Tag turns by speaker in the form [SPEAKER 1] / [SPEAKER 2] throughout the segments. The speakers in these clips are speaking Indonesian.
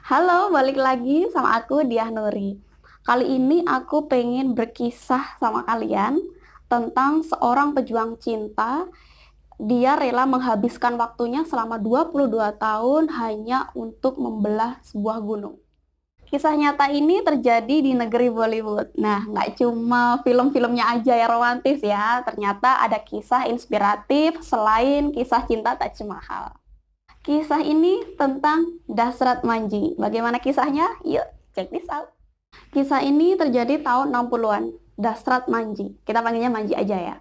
[SPEAKER 1] Halo, balik lagi sama aku Diah Nuri. Kali ini aku pengen berkisah sama kalian tentang seorang pejuang cinta. Dia rela menghabiskan waktunya selama 22 tahun hanya untuk membelah sebuah gunung. Kisah nyata ini terjadi di negeri Bollywood. Nah, nggak cuma film-filmnya aja yang romantis ya. Ternyata ada kisah inspiratif selain kisah cinta Taj Mahal. Kisah ini tentang Dasrat Manji. Bagaimana kisahnya? Yuk, check this out. Kisah ini terjadi tahun 60-an. Dasrat Manji. Kita panggilnya Manji aja ya.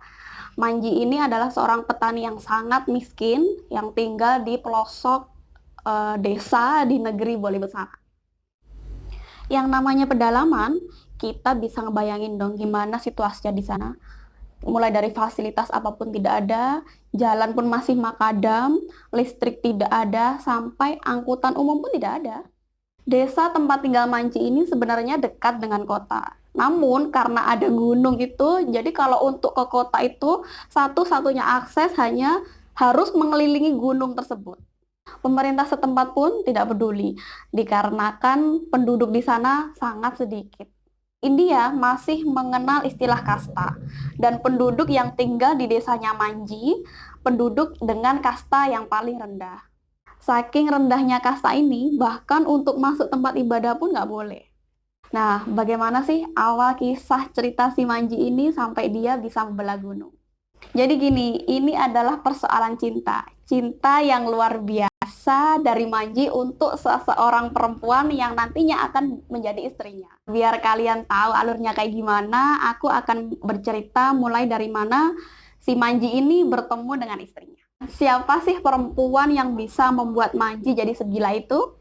[SPEAKER 1] Manji ini adalah seorang petani yang sangat miskin yang tinggal di pelosok desa di negeri Bollywood sana. Yang namanya pedalaman, kita bisa ngebayangin dong gimana situasinya di sana. Mulai dari fasilitas apapun tidak ada, jalan pun masih makadam, listrik tidak ada, sampai angkutan umum pun tidak ada. Desa tempat tinggal Manci ini sebenarnya dekat dengan kota. Namun karena ada gunung itu, jadi kalau untuk ke kota itu satu-satunya akses hanya harus mengelilingi gunung tersebut. Pemerintah setempat pun tidak peduli, dikarenakan penduduk di sana sangat sedikit. India masih mengenal istilah kasta, dan penduduk yang tinggal di desanya Manji, penduduk dengan kasta yang paling rendah. Saking rendahnya kasta ini, bahkan untuk masuk tempat ibadah pun nggak boleh. Nah, bagaimana sih awal kisah cerita si Manji ini sampai dia bisa membelah gunung? Jadi gini, ini adalah persoalan cinta. Cinta yang luar biasa dari Manji untuk seseorang perempuan yang nantinya akan menjadi istrinya. Biar kalian tahu alurnya kayak gimana, aku akan bercerita mulai dari mana si Manji ini bertemu dengan istrinya. Siapa sih perempuan yang bisa membuat Manji jadi segila itu?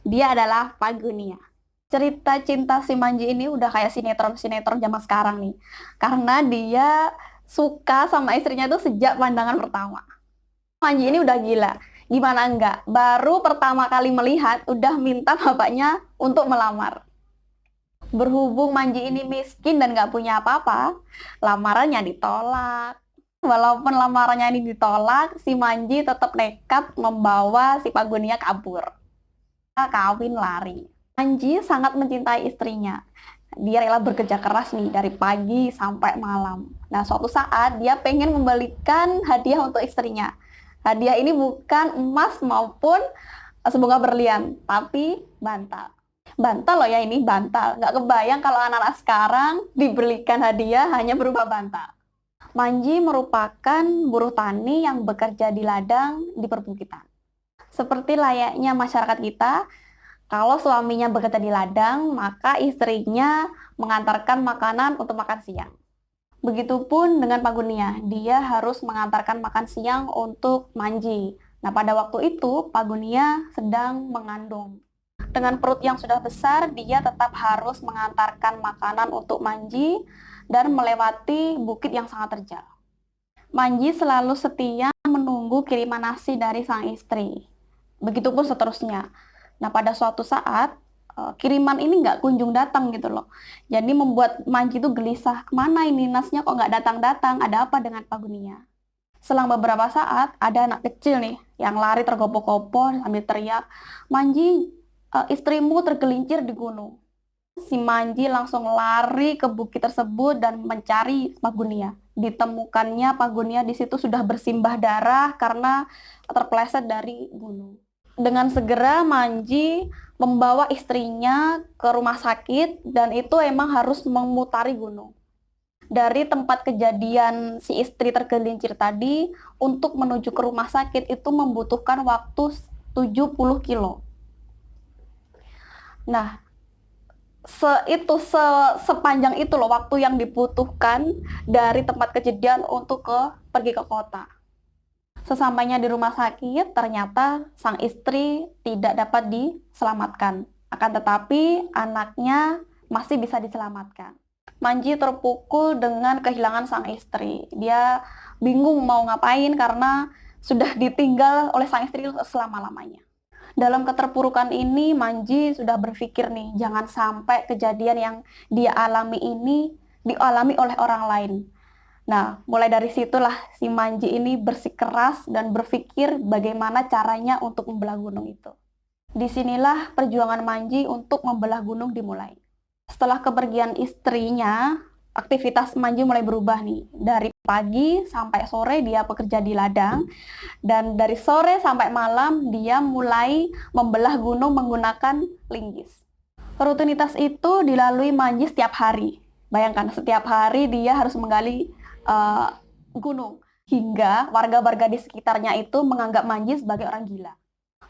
[SPEAKER 1] Dia adalah Pagunia. Cerita cinta si Manji ini udah kayak sinetron-sinetron zaman sekarang nih. Karena dia suka sama istrinya tuh sejak pandangan pertama. Manji ini udah gila. Gimana enggak? Baru pertama kali melihat udah minta bapaknya untuk melamar. Berhubung Manji ini miskin dan nggak punya apa-apa, lamarannya ditolak. Walaupun lamarannya ini ditolak, si Manji tetap nekat membawa si Pagunia kabur. Kawin lari. Manji sangat mencintai istrinya. Dia rela bekerja keras nih dari pagi sampai malam. Nah, suatu saat dia pengen membelikan hadiah untuk istrinya. Hadiah ini bukan emas maupun semoga berlian, tapi bantal. Bantal loh ya, ini bantal. Nggak kebayang kalau anak-anak sekarang diberikan hadiah hanya berupa bantal. Manji merupakan buruh tani yang bekerja di ladang di perbukitan. Seperti layaknya masyarakat kita, kalau suaminya bekerja di ladang, maka istrinya mengantarkan makanan untuk makan siang. Begitupun dengan Pagunia, dia harus mengantarkan makan siang untuk Manji. Nah, pada waktu itu Pagunia sedang mengandung. Dengan perut yang sudah besar, dia tetap harus mengantarkan makanan untuk Manji dan melewati bukit yang sangat terjal. Manji selalu setia menunggu kiriman nasi dari sang istri. Begitupun seterusnya. Nah, pada suatu saat, kiriman ini nggak kunjung datang gitu loh. Jadi membuat Manji itu gelisah, kemana ini nasinya kok nggak datang-datang, ada apa dengan Pagunia? Selang beberapa saat, ada anak kecil nih yang lari tergopoh-gopoh sambil teriak, Manji, istrimu tergelincir di gunung. Si Manji langsung lari ke bukit tersebut dan mencari Pagunia. Ditemukannya Pagunia di situ sudah bersimbah darah karena terpeleset dari gunung. Dengan segera Manji membawa istrinya ke rumah sakit dan itu emang harus memutari gunung. Dari tempat kejadian si istri tergelincir tadi untuk menuju ke rumah sakit itu membutuhkan waktu 70 kilo. Nah, sepanjang itu loh waktu yang dibutuhkan dari tempat kejadian untuk pergi ke kota. Sesampainya di rumah sakit, ternyata sang istri tidak dapat diselamatkan. Akan tetapi anaknya masih bisa diselamatkan. Manji terpukul dengan kehilangan sang istri. Dia bingung mau ngapain karena sudah ditinggal oleh sang istri selama-lamanya. Dalam keterpurukan ini, Manji sudah berpikir nih, jangan sampai kejadian yang dia alami ini dialami oleh orang lain. Nah, mulai dari situlah si Manji ini bersikeras dan berpikir bagaimana caranya untuk membelah gunung itu. Disinilah perjuangan Manji untuk membelah gunung dimulai. Setelah kepergian istrinya, aktivitas Manji mulai berubah nih. Dari pagi sampai sore dia bekerja di ladang, dan dari sore sampai malam dia mulai membelah gunung menggunakan linggis. Rutinitas itu dilalui Manji setiap hari. Bayangkan, setiap hari dia harus menggali gunung. Hingga warga-warga di sekitarnya itu menganggap Manji sebagai orang gila.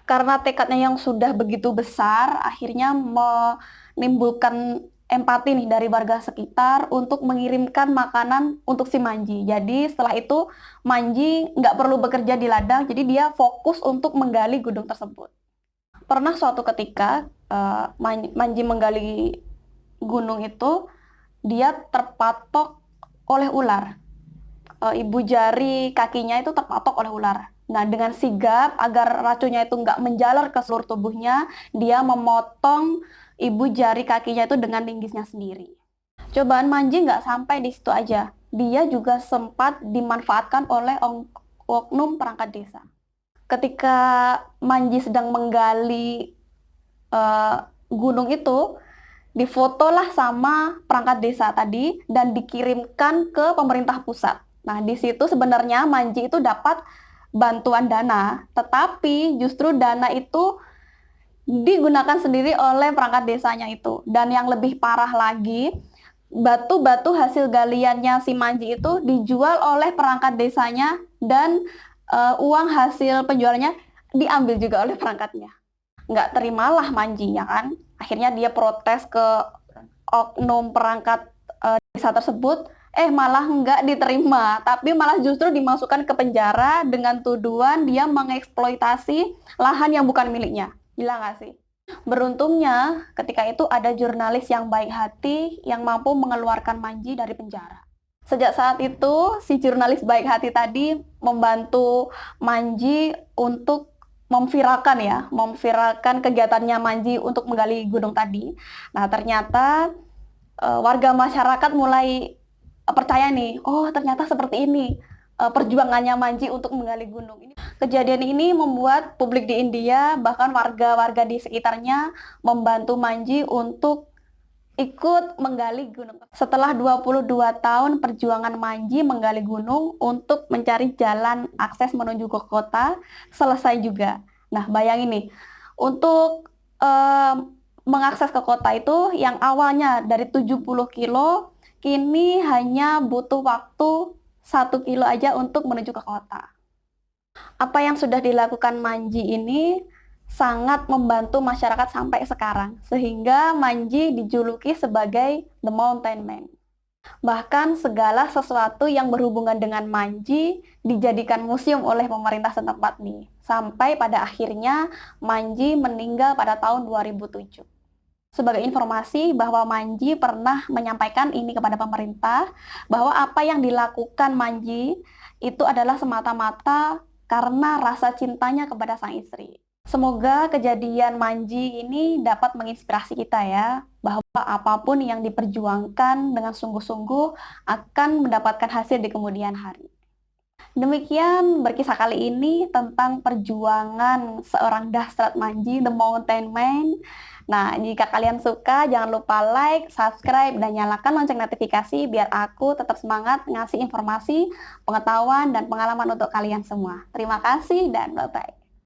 [SPEAKER 1] Karena tekadnya yang sudah begitu besar, akhirnya menimbulkan empati nih dari warga sekitar untuk mengirimkan makanan untuk si Manji. Jadi setelah itu Manji nggak perlu bekerja di ladang, jadi dia fokus untuk menggali gunung tersebut. Pernah suatu ketika Manji menggali gunung itu, dia terpatok oleh ular. Ibu jari kakinya itu terpatok oleh ular. Nah, dengan sigap agar racunnya itu nggak menjalar ke seluruh tubuhnya, dia memotong ibu jari kakinya itu dengan linggisnya sendiri. Cobaan Manji nggak sampai di situ aja. Dia juga sempat dimanfaatkan oleh oknum perangkat desa. Ketika Manji sedang menggali gunung itu, difotolah sama perangkat desa tadi dan dikirimkan ke pemerintah pusat. Nah, di situ sebenarnya Manji itu dapat bantuan dana, tetapi justru dana itu digunakan sendiri oleh perangkat desanya itu. Dan yang lebih parah lagi, batu-batu hasil galiannya si Manji itu dijual oleh perangkat desanya dan uang hasil penjualannya diambil juga oleh perangkatnya. Nggak terimalah Manji, ya kan? Akhirnya dia protes ke oknum perangkat desa tersebut, malah nggak diterima, tapi malah justru dimasukkan ke penjara dengan tuduhan dia mengeksploitasi lahan yang bukan miliknya. Gila nggak sih? Beruntungnya ketika itu ada jurnalis yang baik hati yang mampu mengeluarkan Manji dari penjara. Sejak saat itu, si jurnalis baik hati tadi membantu Manji untuk memviralkan kegiatannya Manji untuk menggali gunung tadi. Nah, ternyata warga masyarakat mulai percaya nih, oh ternyata seperti ini perjuangannya Manji untuk menggali gunung. Kejadian ini membuat publik di India, bahkan warga-warga di sekitarnya membantu Manji untuk ikut menggali gunung. Setelah 22 tahun perjuangan Manji menggali gunung untuk mencari jalan akses menuju ke kota, selesai juga. Nah, bayangin nih, untuk mengakses ke kota itu yang awalnya dari 70 kilo, kini hanya butuh waktu 1 kilo aja untuk menuju ke kota. Apa yang sudah dilakukan Manji ini sangat membantu masyarakat sampai sekarang, sehingga Manji dijuluki sebagai The Mountain Man. Bahkan segala sesuatu yang berhubungan dengan Manji dijadikan museum oleh pemerintah setempat nih, sampai pada akhirnya Manji meninggal pada tahun 2007. Sebagai informasi bahwa Manji pernah menyampaikan ini kepada pemerintah, bahwa apa yang dilakukan Manji itu adalah semata-mata karena rasa cintanya kepada sang istri. Semoga kejadian Manji ini dapat menginspirasi kita ya, bahwa apapun yang diperjuangkan dengan sungguh-sungguh akan mendapatkan hasil di kemudian hari. Demikian berkisah kali ini tentang perjuangan seorang Dahsyat Manji, The Mountain Man. Nah, jika kalian suka, jangan lupa like, subscribe, dan nyalakan lonceng notifikasi biar aku tetap semangat ngasih informasi, pengetahuan, dan pengalaman untuk kalian semua. Terima kasih dan bye-bye.